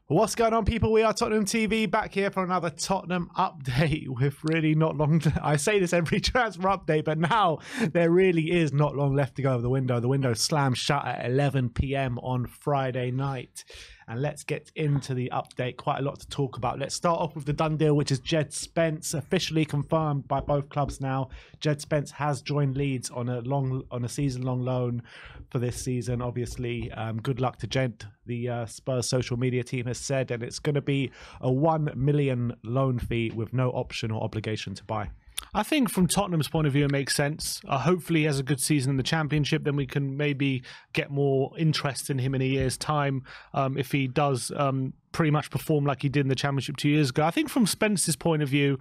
What's going on, people? We are Tottenham TV, back here for another Tottenham update with really not long. I say this every transfer update, but now there really is not long left to go of the window. The window slammed shut at 11 p.m. on Friday night. And let's get into the update. Quite a lot to talk about. Let's start off with the done deal, which is Jed Spence, officially confirmed by both clubs now. Jed Spence has joined Leeds on a season-long loan for this season. Obviously, good luck to Jed, the Spurs social media team has said, and it's going to be a $1 million loan fee with no option or obligation to buy. I think from Tottenham's point of view, it makes sense. Hopefully he has a good season in the Championship, then we can maybe get more interest in him in a year's time if he does pretty much perform like he did in the Championship 2 years ago. I think from Spence's point of view,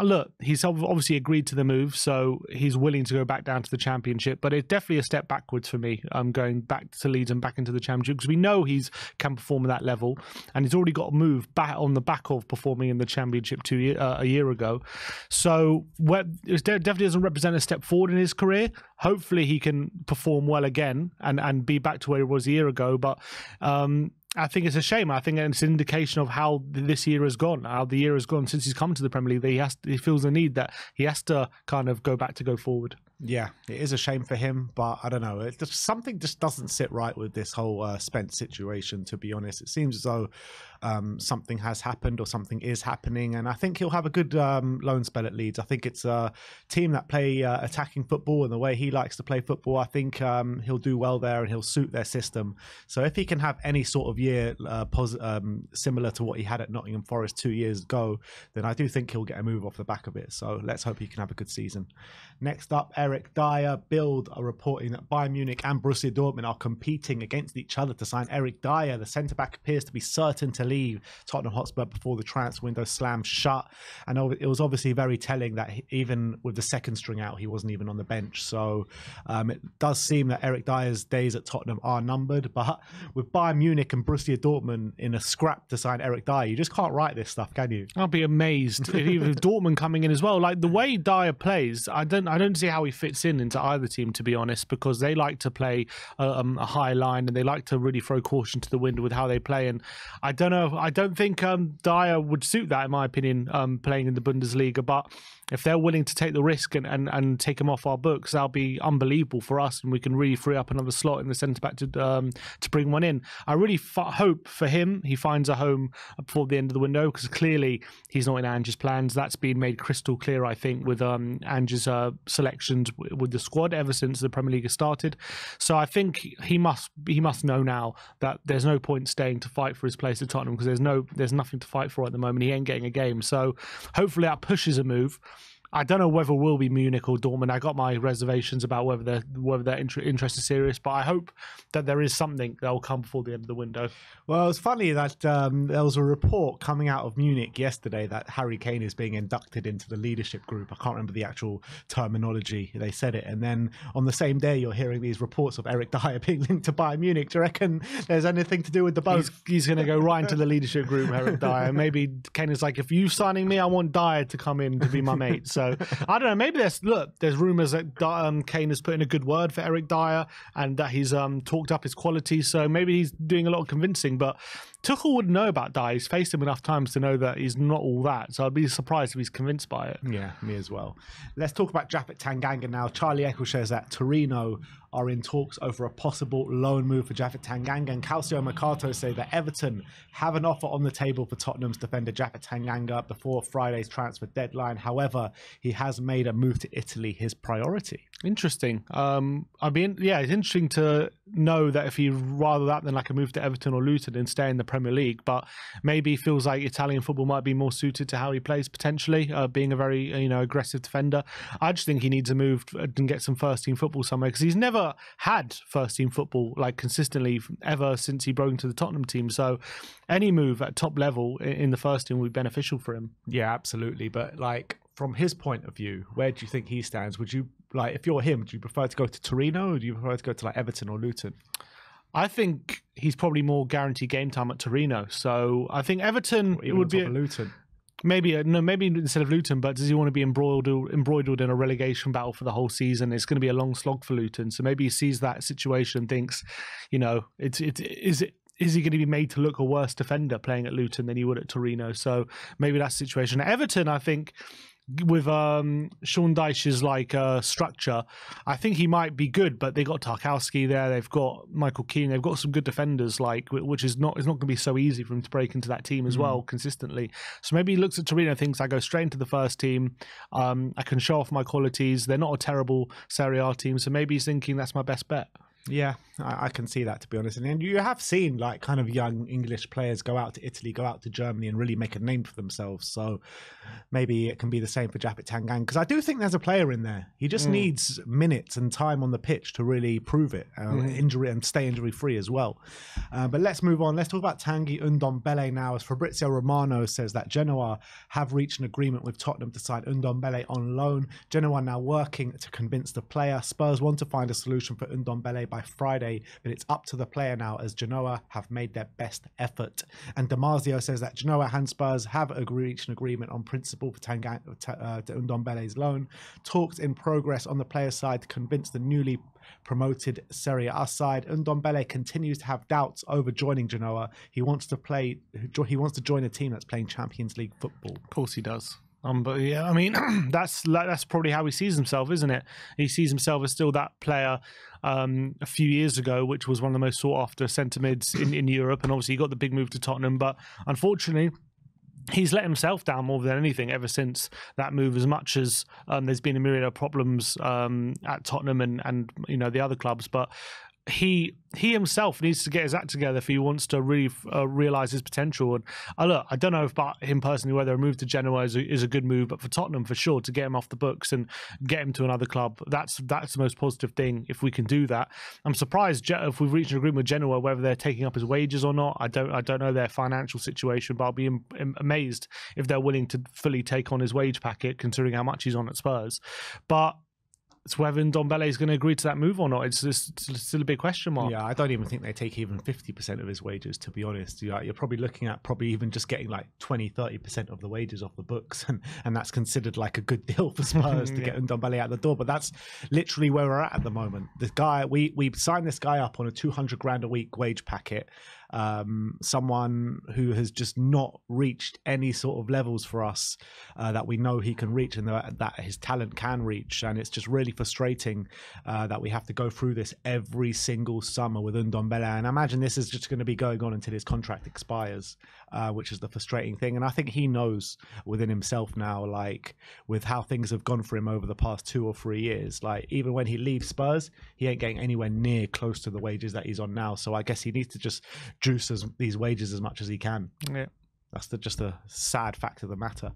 look, he's obviously agreed to the move, so he's willing to go back down to the Championship, but it's definitely a step backwards for me, going back to Leeds and back into the Championship, because we know he can perform at that level, and he's already got a move back on the back of performing in the Championship a year ago. So it definitely doesn't represent a step forward in his career. Hopefully he can perform well again and be back to where he was a year ago, but I think it's a shame. I think it's an indication of how this year has gone, how the year has gone since he's come to the Premier League. That he feels the need that he has to kind of go forward. Yeah, it is a shame for him, but I don't know. Something just doesn't sit right with this whole Spence situation, to be honest. It seems as though something has happened or something is happening, and I think he'll have a good loan spell at Leeds. I think it's a team that play attacking football, and the way he likes to play football, I think he'll do well there and he'll suit their system. So if he can have any sort of year similar to what he had at Nottingham Forest 2 years ago, then I do think he'll get a move off the back of it. So let's hope he can have a good season. Next up, Eric Dyer. Bild are reporting that Bayern Munich and Borussia Dortmund are competing against each other to sign Eric Dyer. The centre-back appears to be certain to leave Tottenham Hotspur before the transfer window slams shut. And it was obviously very telling that even with the second string out, he wasn't even on the bench. So it does seem that Eric Dyer's days at Tottenham are numbered. But with Bayern Munich and Borussia Dortmund in a scrap to sign Eric Dyer, you just can't write this stuff, can you? I'll be amazed if even Dortmund coming in as well. Like the way Dyer plays, I don't see how he fits into either team, to be honest, because they like to play a high line and they like to really throw caution to the wind with how they play. And I don't know. I don't think Dyer would suit that, in my opinion, playing in the Bundesliga. But if they're willing to take the risk and take him off our books, that'll be unbelievable for us, and we can really free up another slot in the centre back to bring one in. I really hope for him he finds a home before the end of the window, because clearly he's not in Ange's plans. That's been made crystal clear, I think, with Ange's selections with the squad ever since the Premier League has started. So I think he must know now that there's no point staying to fight for his place at Tottenham, because there's nothing to fight for at the moment. He ain't getting a game. So hopefully that pushes a move. I don't know whether it will be Munich or Dortmund. I got my reservations about whether their interest is serious, but I hope that there is something that will come before the end of the window. Well, it's funny that there was a report coming out of Munich yesterday that Harry Kane is being inducted into the leadership group. I can't remember the actual terminology. They said it. And then on the same day, you're hearing these reports of Eric Dyer being linked to Bayern Munich. Do you reckon there's anything to do with the both? He's going to go right into the leadership group, Eric Dyer. Maybe Kane is like, if you're signing me, I want Dyer to come in to be my mate. So I don't know. Maybe there's rumours that Kane has put in a good word for Eric Dyer and that he's talked up his quality. So maybe he's doing a lot of convincing. But Tuchel would know about Dyer. He's faced him enough times to know that he's not all that. So I'd be surprised if he's convinced by it. Yeah, me as well. Let's talk about Japhet Tanganga now. Charlie Eccles says that Torino are in talks over a possible loan move for Japhet Tanganga, and Calcio Mercato say that Everton have an offer on the table for Tottenham's defender Japhet Tanganga before Friday's transfer deadline. However, he has made a move to Italy his priority. Interesting. It's interesting to know that if he'd rather that than like a move to Everton or Luton and stay in the Premier League, but maybe he feels like Italian football might be more suited to how he plays potentially, being a very aggressive defender. I just think he needs a move and get some first team football somewhere, because he's never had first team football like consistently ever since he broke into the Tottenham team. So any move at top level in the first team would be beneficial for him. Yeah, absolutely. But like from his point of view, where do you think he stands? Would you if you're him, do you prefer to go to Torino or do you prefer to go to like Everton or Luton? I think he's probably more guaranteed game time at Torino. So I think Everton it would be Luton. Maybe instead of Luton, but does he want to be embroidered in a relegation battle for the whole season? It's going to be a long slog for Luton. So maybe he sees that situation and thinks, is he going to be made to look a worse defender playing at Luton than he would at Torino? So maybe that's the situation. At Everton, I think, with Sean Dyche's structure, I think he might be good, but they got Tarkowski there, they've got Michael Keane, they've got some good defenders, which is not going to be so easy for him to break into that team as well consistently. So maybe he looks at Torino and thinks, I go straight into the first team, I can show off my qualities, they're not a terrible Serie A team, so maybe he's thinking that's my best bet. Yeah, I can see that, to be honest. And you have seen kind of young English players go out to Italy, go out to Germany and really make a name for themselves. So maybe it can be the same for Japhet Tanguy, because I do think there's a player in there. He just needs minutes and time on the pitch to really prove it, injury and stay injury free as well. But let's move on. Let's talk about Tanguy Ndombele now, as Fabrizio Romano says that Genoa have reached an agreement with Tottenham to sign Ndombele on loan. Genoa now working to convince the player. Spurs want to find a solution for Ndombele by Friday, but it's up to the player now, as Genoa have made their best effort. And Damasio says that Genoa and Spurs have reached an agreement on principle for Ndombele's loan. Talks in progress on the player's side to convince the newly promoted Serie A side. Ndombele continues to have doubts over joining Genoa. He wants to join a team that's playing Champions League football. Of course he does. But yeah, I mean, that's probably how he sees himself, isn't it? He sees himself as still that player a few years ago, which was one of the most sought after centre mids in Europe. And obviously he got the big move to Tottenham, but unfortunately he's let himself down more than anything ever since that move, as much as there's been a myriad of problems at Tottenham and the other clubs. But he himself needs to get his act together if he wants to really realise his potential. And look, I don't know about him personally whether a move to Genoa is a good move, but for Tottenham for sure, to get him off the books and get him to another club, that's the most positive thing if we can do that. I'm surprised if we've reached an agreement with Genoa whether they're taking up his wages or not. I don't know their financial situation, but I'll be amazed if they're willing to fully take on his wage packet, considering how much he's on at Spurs. But it's whether Ndombele is going to agree to that move or not. It's still a big question mark. Yeah, I don't even think they take even 50% of his wages, to be honest. You're probably looking at even just getting 20-30% of the wages off the books, and that's considered like a good deal for Spurs to get Ndombele out the door. But that's literally where we're at the moment. The guy, we signed this guy up on a 200 grand a week wage packet. Someone who has just not reached any sort of levels for us that we know he can reach and that his talent can reach. And it's just really frustrating that we have to go through this every single summer with Ndombele. And I imagine this is just going to be going on until his contract expires, which is the frustrating thing. And I think he knows within himself now, with how things have gone for him over the past 2 or 3 years, even when he leaves Spurs, he ain't getting anywhere near close to the wages that he's on now. So I guess he needs to just juice these wages as much as he can. Yeah. That's just a sad fact of the matter.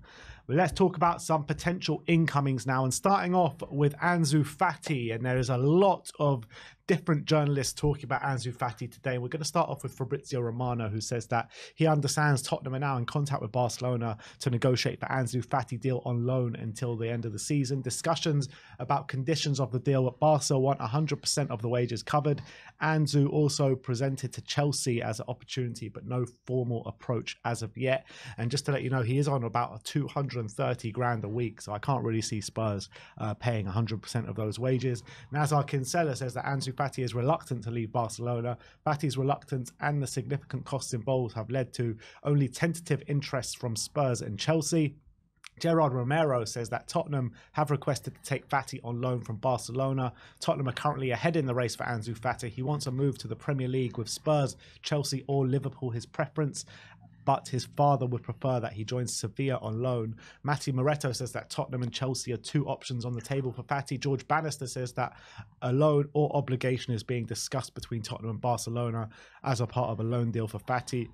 But let's talk about some potential incomings now. And starting off with Ansu Fati. And there is a lot of different journalists talking about Ansu Fati today. We're going to start off with Fabrizio Romano, who says that he understands Tottenham are now in contact with Barcelona to negotiate the Ansu Fati deal on loan until the end of the season. Discussions about conditions of the deal, but Barca want 100% of the wages covered. Ansu also presented to Chelsea as an opportunity, but no formal approach as of yet. And just to let you know, he is on about a 230 grand a week, so I can't really see Spurs paying 100% of those wages. Nazar Kinsella says that Ansu Fati is reluctant to leave Barcelona. Fati's reluctance and the significant costs involved have led to only tentative interests from Spurs and Chelsea. Gerard Romero says that Tottenham have requested to take Fati on loan from Barcelona. Tottenham are currently ahead in the race for Ansu Fati. He wants a move to the Premier League with Spurs, Chelsea or Liverpool his preference, but his father would prefer that he joins Sevilla on loan. Matti Moretto says that Tottenham and Chelsea are 2 options on the table for Fati. George Bannister says that a loan or obligation is being discussed between Tottenham and Barcelona as a part of a loan deal for Fati.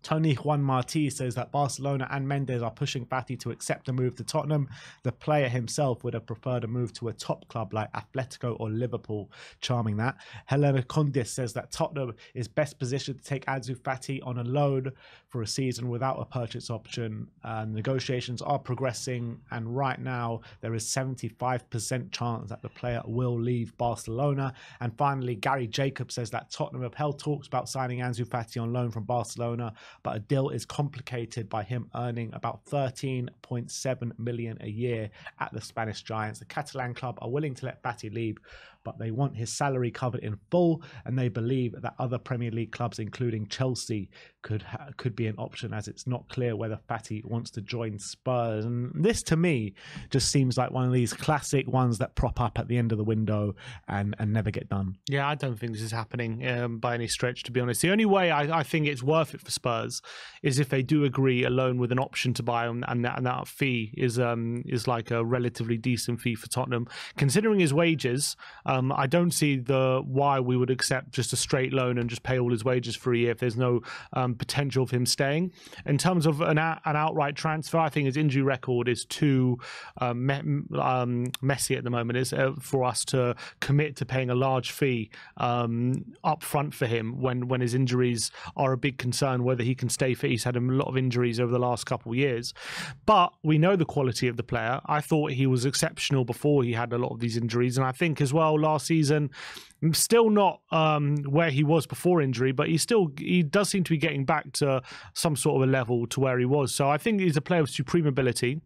Tony Juan Marti says that Barcelona and Mendes are pushing Fati to accept a move to Tottenham. The player himself would have preferred a move to a top club like Atletico or Liverpool, charming that. Helena Condis says that Tottenham is best positioned to take Ansu Fati on a loan for a season without a purchase option. Negotiations are progressing, and right now there is 75% chance that the player will leave Barcelona. And finally, Gary Jacobs says that Tottenham have held talks about signing Ansu Fati on loan from Barcelona, but a deal is complicated by him earning about 13.7 million a year at the Spanish Giants. The Catalan club are willing to let Fati leave but they want his salary covered in full, and they believe that other Premier League clubs, including Chelsea, could be an option, as it's not clear whether Fati wants to join Spurs. And this, to me, just seems like one of these classic ones that prop up at the end of the window and never get done. Yeah, I don't think this is happening by any stretch, to be honest. The only way I think it's worth it for Spurs is if they do agree a loan with an option to buy, and that fee is like a relatively decent fee for Tottenham. Considering his wages, I don't see why we would accept just a straight loan and just pay all his wages for a year if there's no potential of him staying. In terms of an outright transfer, I think his injury record is too messy at the moment. Is for us to commit to paying a large fee up front for him when his injuries are a big concern, whether he can stay fit. He's had a lot of injuries over the last couple of years, but we know the quality of the player. I thought he was exceptional before he had a lot of these injuries, and I think as well last season, still not where he was before injury, but he does seem to be getting back to some sort of a level to where he was. So I think he's a player with supreme ability.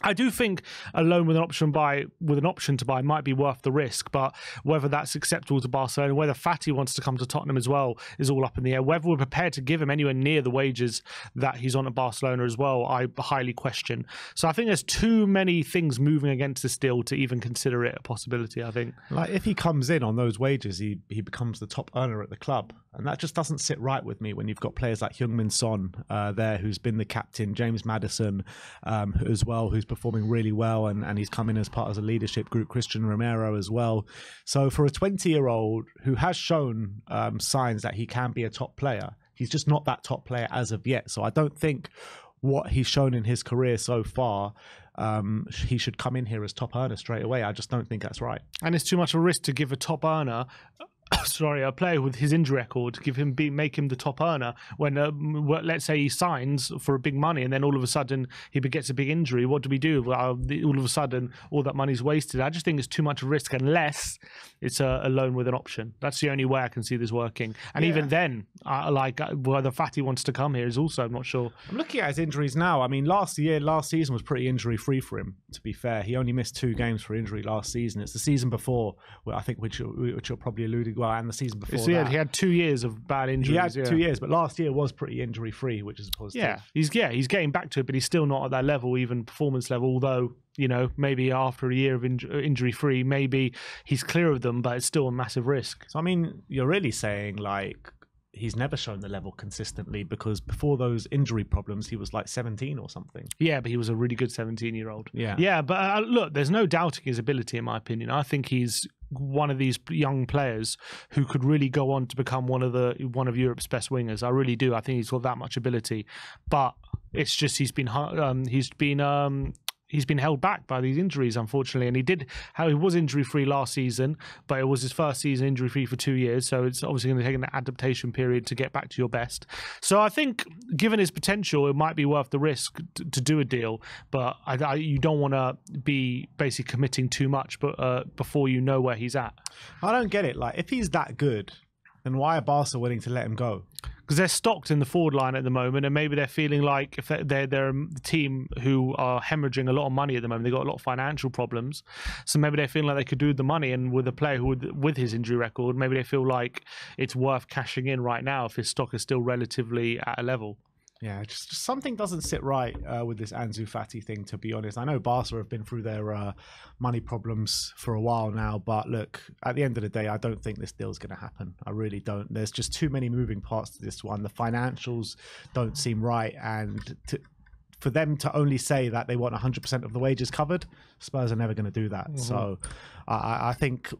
I do think a loan with an option to buy might be worth the risk, but whether that's acceptable to Barcelona, whether Fati wants to come to Tottenham as well, is all up in the air. Whether we're prepared to give him anywhere near the wages that he's on at Barcelona as well, I highly question. So I think there's too many things moving against this deal to even consider it a possibility, I think. Like, if he comes in on those wages, he becomes the top earner at the club. And that just doesn't sit right with me when you've got players like Heung-min Son there, who's been the captain, James Maddison as well, who's performing really well, and he's come in as part of the leadership group, Christian Romero as well. So for a 20-year-old who has shown signs that he can be a top player, he's just not that top player as of yet. So I don't think what he's shown in his career so far, he should come in here as top earner straight away. I just don't think that's right. And it's too much of a risk to give a top earner a player with his injury record, make him the top earner when, let's say he signs for a big money and then all of a sudden he gets a big injury. What do we do? All of a sudden, all that money's wasted. I just think it's too much risk unless it's a loan with an option. That's the only way I can see this working. And even then, whether Fati wants to come here is also, I'm not sure. I'm looking at his injuries now. I mean, last season was pretty injury-free for him, to be fair. He only missed 2 games for injury last season. It's the season before, I think, which you're probably alluding to. And the season before that. He had 2 years of bad injuries. He had 2 years, but last year was pretty injury-free, which is positive. Yeah, he's getting back to it, but he's still not at that level, even performance level, although, maybe after a year of injury-free, maybe he's clear of them, but it's still a massive risk. So, I mean, you're really saying, like, he's never shown the level consistently, because before those injury problems, he was like 17 or something. Yeah, but he was a really good 17-year-old. Yeah, but look, there's no doubting his ability, in my opinion. I think he's one of these young players who could really go on to become one of Europe's best wingers. I really do. I think he's got that much ability, but it's just he's been held back by these injuries, unfortunately. And he was injury-free last season, but it was his first season injury-free for 2 years. So it's obviously going to take an adaptation period to get back to your best. So I think, given his potential, it might be worth the risk to do a deal. But you don't want to be basically committing too much before you know where he's at. I don't get it. Like, if he's that good, then why are Barca willing to let him go? Because they're stocked in the forward line at the moment, and maybe they're feeling like if they're a team who are hemorrhaging a lot of money at the moment. They've got a lot of financial problems, so maybe they're feeling like they could do the money. And with a player who, with his injury record, maybe they feel like it's worth cashing in right now if his stock is still relatively at a level. Yeah, just something doesn't sit right with this Ansu Fati thing, to be honest. I know Barca have been through their money problems for a while now, but look, at the end of the day, I don't think this deal's going to happen. I really don't. There's just too many moving parts to this one. The financials don't seem right, and for them to only say that they want 100% of the wages covered, Spurs are never going to do that. Mm-hmm. So I think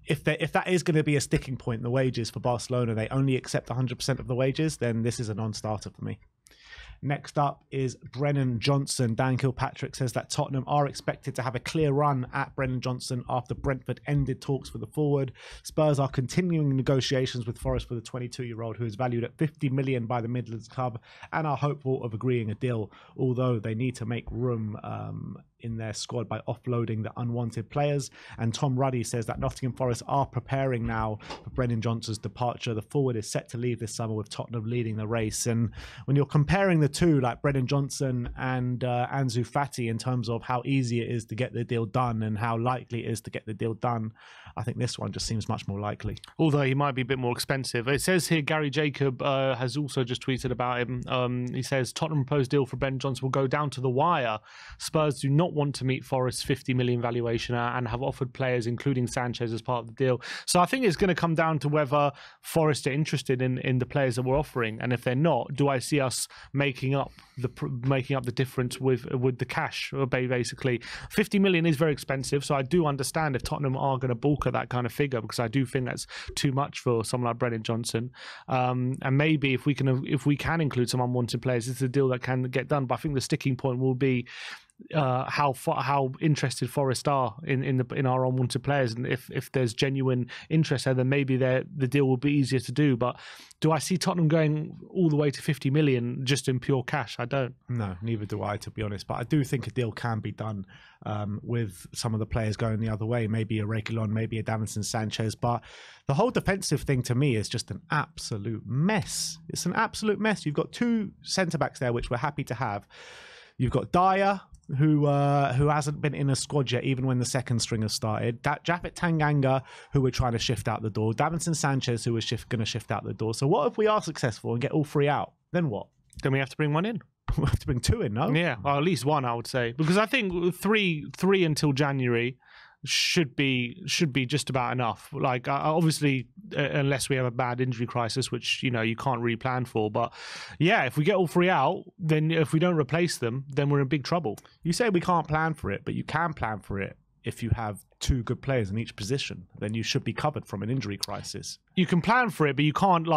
if that is going to be a sticking point, the wages for Barcelona, they only accept 100% of the wages, then this is a non-starter for me. Next up is Brennan Johnson. Dan Kilpatrick says that Tottenham are expected to have a clear run at Brennan Johnson after Brentford ended talks for the forward. Spurs are continuing negotiations with Forest for the 22-year-old, who is valued at 50 million by the Midlands club, and are hopeful of agreeing a deal, although they need to make room in their squad by offloading the unwanted players. And Tom Ruddy says that Nottingham Forest are preparing now for Brennan Johnson's departure. The forward is set to leave this summer, with Tottenham leading the race. And when you're comparing the two, like Brennan Johnson and Ansu Fati, in terms of how easy it is to get the deal done and how likely it is to get the deal done, I think this one just seems much more likely. Although he might be a bit more expensive. It says here Gary Jacob has also just tweeted about him. He says Tottenham proposed deal for Ben Johnson will go down to the wire. Spurs do not want to meet Forest's 50 million valuation and have offered players, including Sanchez, as part of the deal. So I think it's going to come down to whether Forest are interested in the players that we're offering, and if they're not, do I see us making up the difference with the cash? Basically, 50 million is very expensive, so I do understand if Tottenham are going to bulk at that kind of figure, because I do think that's too much for someone like Brennan Johnson. And maybe if we can include some unwanted players, it's a deal that can get done. But I think the sticking point will be how interested Forest are in our unwanted players, and if there's genuine interest there, then maybe the deal will be easier to do. But do I see Tottenham going all the way to 50 million just in pure cash? I don't. No, neither do I, to be honest. But I do think a deal can be done with some of the players going the other way. Maybe a Reguilon, maybe a Davinson Sanchez. But the whole defensive thing to me is just an absolute mess. It's an absolute mess. You've got two centre backs there, which we're happy to have. You've got Dyer, who hasn't been in a squad yet, even when the second string has started. Japhet Tanganga, who we're trying to shift out the door. Davinson Sanchez, who we're going to shift out the door. So what if we are successful and get all three out? Then what? Then we have to bring one in. We have to bring two in, no? Yeah, well, at least one, I would say, because I think three until January should be just about enough. Like, obviously, unless we have a bad injury crisis, which you can't really plan for. But yeah, if we get all three out, then if we don't replace them, then we're in big trouble. You say we can't plan for it, but you can plan for it if you have two good players in each position. Then you should be covered from an injury crisis. You can plan for it, but you can't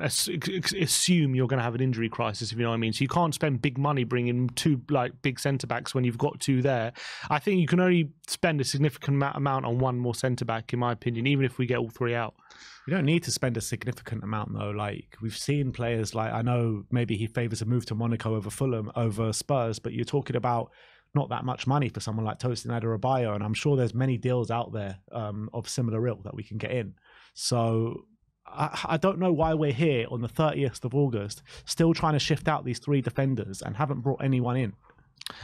assume you're going to have an injury crisis, if you know what I mean. So you can't spend big money bringing two big centre backs when you've got two there. I think you can only spend a significant amount on one more centre back, in my opinion, even if we get all three out. You don't need to spend a significant amount, though. Like, we've seen players like, I know maybe he favours a move to Monaco over Fulham, over Spurs, but you're talking about not that much money for someone like Tosin Adarabioyo, and I'm sure there's many deals out there of similar ilk that we can get in. So I don't know why we're here on the 30th of August still trying to shift out these three defenders and haven't brought anyone in.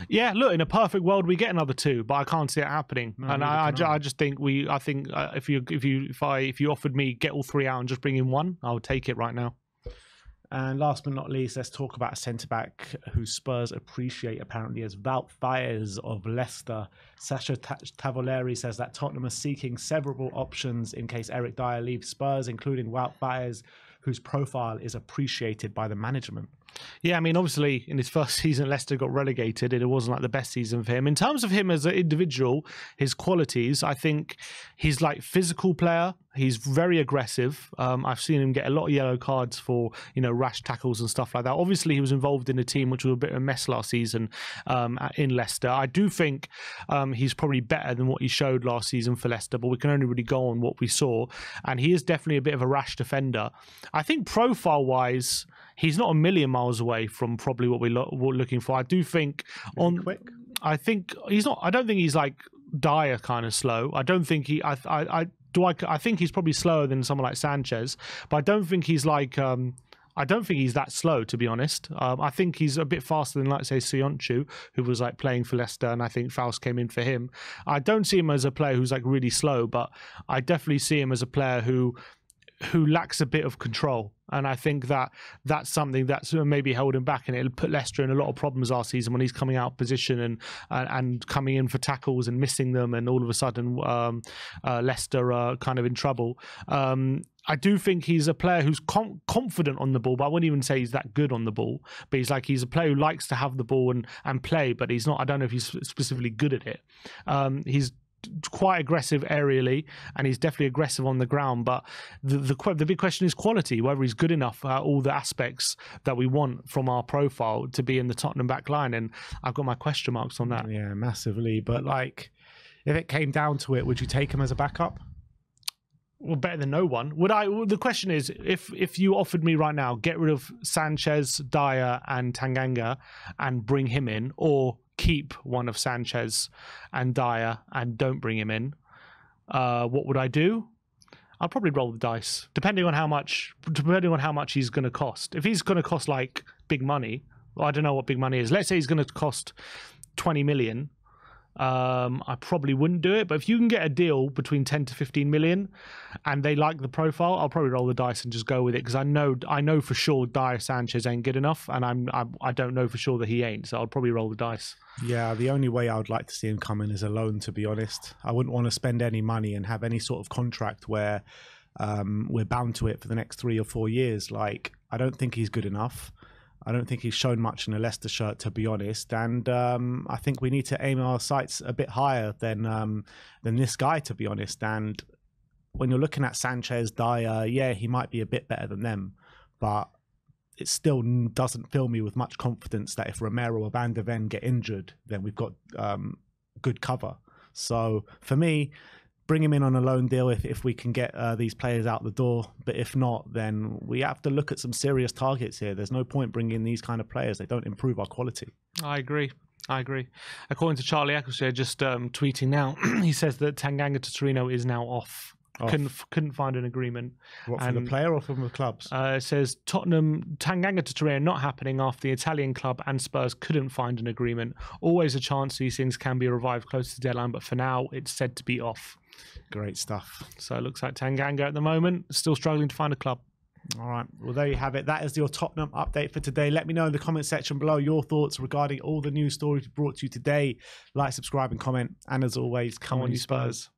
Yeah, look, in a perfect world we get another two, but I can't see it happening. No, and I just think if you offered me get all three out and just bring in one, I would take it right now. And last but not least, let's talk about a centre-back who Spurs appreciate, apparently, as Wout Faes of Leicester. Sasha Tavoleri says that Tottenham are seeking several options in case Eric Dyer leaves Spurs, including Wout Faes, whose profile is appreciated by the management. Yeah, I mean, obviously, in his first season, Leicester got relegated. It wasn't like the best season for him. In terms of him as an individual, his qualities, I think he's like physical player. He's very aggressive. I've seen him get a lot of yellow cards for, rash tackles and stuff like that. Obviously, he was involved in a team which was a bit of a mess last season in Leicester. I do think he's probably better than what he showed last season for Leicester, but we can only really go on what we saw. And he is definitely a bit of a rash defender. I think profile-wise, he's not a million miles away from probably what we're looking for. I do think I think he's not. I don't think he's like Dyer kind of slow. I don't think he. I think he's probably slower than someone like Sanchez, but I don't think he's like. I don't think he's that slow, to be honest. I think he's a bit faster than, like, say, Sionchu, who was like playing for Leicester, and I think Faust came in for him. I don't see him as a player who's like really slow, but I definitely see him as a player who lacks a bit of control. And I think that's something that's maybe held him back, and it'll put Leicester in a lot of problems last season when he's coming out of position and coming in for tackles and missing them, and all of a sudden Leicester are kind of in trouble. I do think he's a player who's confident on the ball, but I wouldn't even say he's that good on the ball. But he's a player who likes to have the ball and play, but he's not. I don't know if he's specifically good at it. He's quite aggressive aerially, and he's definitely aggressive on the ground, but the big question is quality, whether he's good enough at all the aspects that we want from our profile to be in the Tottenham back line, and I've got my question marks on that. Yeah, massively. But like, if it came down to it, would you take him as a backup? Well, better than no one. The question is, if you offered me right now, get rid of Sanchez, Dyer and Tanganga and bring him in, or keep one of Sanchez and Dyer and don't bring him in, what would I do? I'll probably roll the dice, depending on how much he's going to cost. If he's going to cost like big money, well, I don't know what big money is. Let's say he's going to cost 20 million. I probably wouldn't do it. But if you can get a deal between 10 to 15 million and they like the profile, I'll probably roll the dice and just go with it, because I know for sure Dire Sanchez ain't good enough, and I don't know for sure that he ain't. So I'll probably roll the dice. Yeah, the only way I would like to see him come in is a loan, to be honest. I wouldn't want to spend any money and have any sort of contract where we're bound to it for the next 3 or 4 years. Like, I don't think he's good enough. I don't think he's shown much in a Leicester shirt, to be honest. And I think we need to aim our sights a bit higher than this guy, to be honest. And when you're looking at Sanchez, Dyer, yeah, he might be a bit better than them, but it still doesn't fill me with much confidence that if Romero or Van der Ven get injured, then we've got good cover. So for me, bring him in on a loan deal if we can get these players out the door. But if not, then we have to look at some serious targets here. There's no point bringing in these kind of players. They don't improve our quality. I agree. According to Charlie Eccleshare, just tweeting now, he says that Tanganga to Torino is now off. Couldn't find an agreement. What, from the player or from the clubs? It says Tanganga to Torino not happening after the Italian club and Spurs couldn't find an agreement. Always a chance these things can be revived close to the deadline, but for now it's said to be off. Great stuff. So it looks like Tanganga at the moment still struggling to find a club. All right. Well, there you have it. That is your Tottenham update for today. Let me know in the comment section below your thoughts regarding all the news stories brought to you today. Like, subscribe, and comment. And as always, come on, you Spurs.